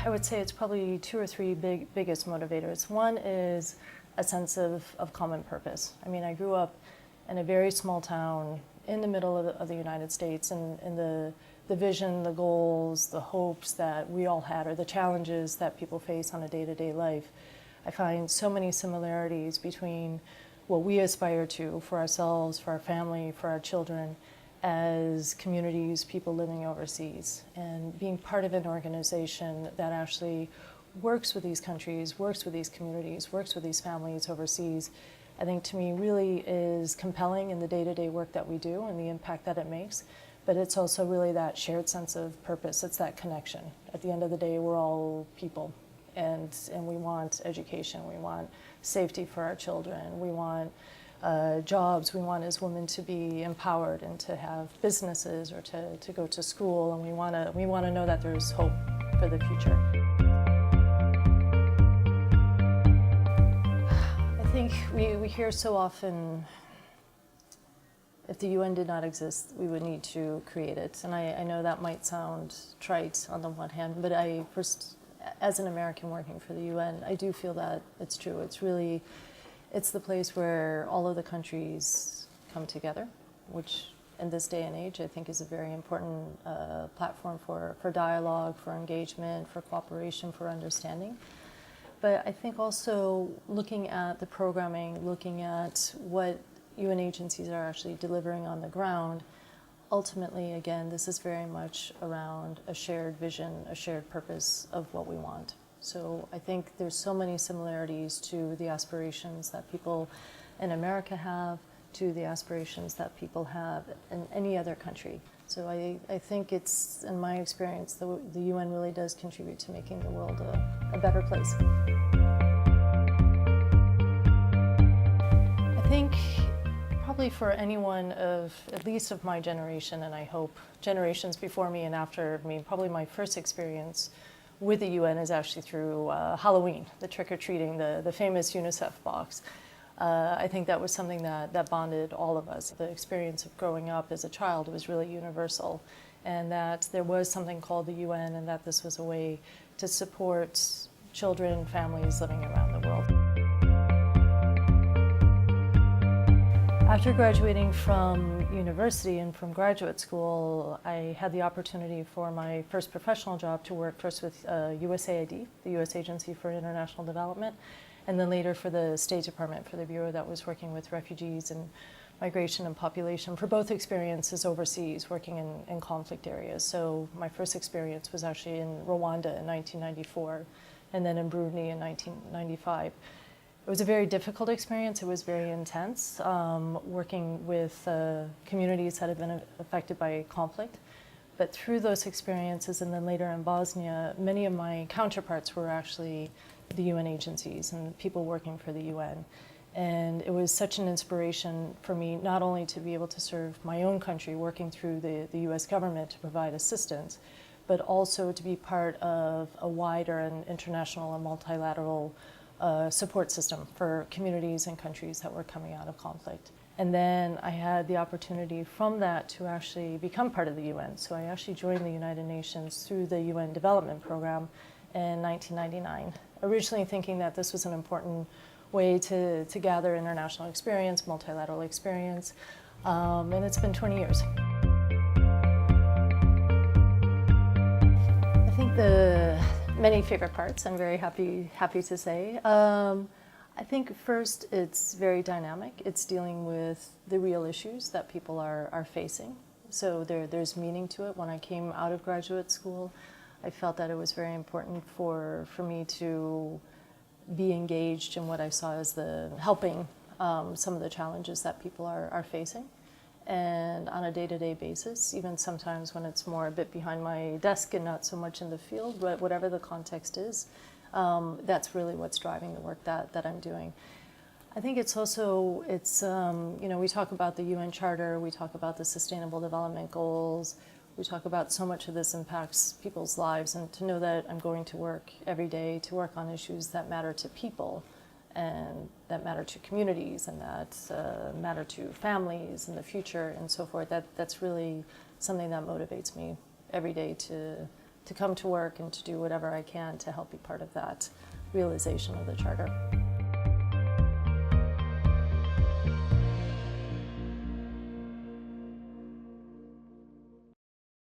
I would say it's probably two or three biggest motivators. One is a sense of common purpose. I mean, I grew up in a very small town in the middle of the United States, and the vision, the goals, the hopes that we all had, or the challenges that people face on a day-to-day life. I find so many similarities between what we aspire to for ourselves, for our family, for our children, as communities, people living overseas, and being part of an organization that actually works with these countries, works with these communities, works with these families overseas, I think to me really is compelling in the day-to-day work that we do and the impact that it makes. But it's also really that shared sense of purpose. It's that connection. At the end of the day, we're all people, and we want education, we want safety for our children, we want jobs, we want as women to be empowered and to have businesses or to go to school, and we want to know that there's hope for the future. I think we hear so often, if the UN did not exist, we would need to create it. And I know that might sound trite on the one hand, but as an American working for the UN, I do feel that it's true. It's the place where all of the countries come together, which in this day and age I think is a very important platform for dialogue, for engagement, for cooperation, for understanding. But I think also looking at the programming, looking at what UN agencies are actually delivering on the ground, ultimately, again, this is very much around a shared vision, a shared purpose of what we want. So I think there's so many similarities to the aspirations that people in America have, to the aspirations that people have in any other country. So I think it's, in my experience, the UN really does contribute to making the world a better place. I think probably for anyone at least of my generation, and I hope generations before me and after me, probably my first experience with the UN is actually through Halloween, the trick-or-treating, the famous UNICEF box. I think that was something that bonded all of us. The experience of growing up as a child was really universal, and that there was something called the UN, and that this was a way to support children, families living around the world. After graduating from university and from graduate school, I had the opportunity for my first professional job to work first with USAID, the U.S. Agency for International Development, and then later for the State Department, for the bureau that was working with refugees and migration and population, for both experiences overseas, working in conflict areas. So my first experience was actually in Rwanda in 1994, and then in Burundi in 1995. It was a very difficult experience. It was very intense, working with communities that had been affected by conflict. But through those experiences, and then later in Bosnia, many of my counterparts were actually the UN agencies and people working for the UN. And it was such an inspiration for me, not only to be able to serve my own country, working through the US government to provide assistance, but also to be part of a wider and international and multilateral support system for communities and countries that were coming out of conflict. And then I had the opportunity from that to actually become part of the UN. So I actually joined the United Nations through the UN Development Program in 1999, originally thinking that this was an important way to gather international experience, multilateral experience, and it's been 20 years. I think the many favorite parts, I'm very happy to say. I think first, it's very dynamic. It's dealing with the real issues that people are facing. So there's meaning to it. When I came out of graduate school, I felt that it was very important for me to be engaged in what I saw as helping some of the challenges that people are facing. And on a day-to-day basis, even sometimes when it's more a bit behind my desk and not so much in the field, but whatever the context is, that's really what's driving the work that I'm doing. I think it's also, we talk about the UN Charter, we talk about the Sustainable Development Goals, we talk about so much of this impacts people's lives, and to know that I'm going to work every day to work on issues that matter to people, and that matter to communities, and that matter to families in the future and so forth, that's really something that motivates me every day to to come to work and to do whatever I can to help be part of that realization of the Charter.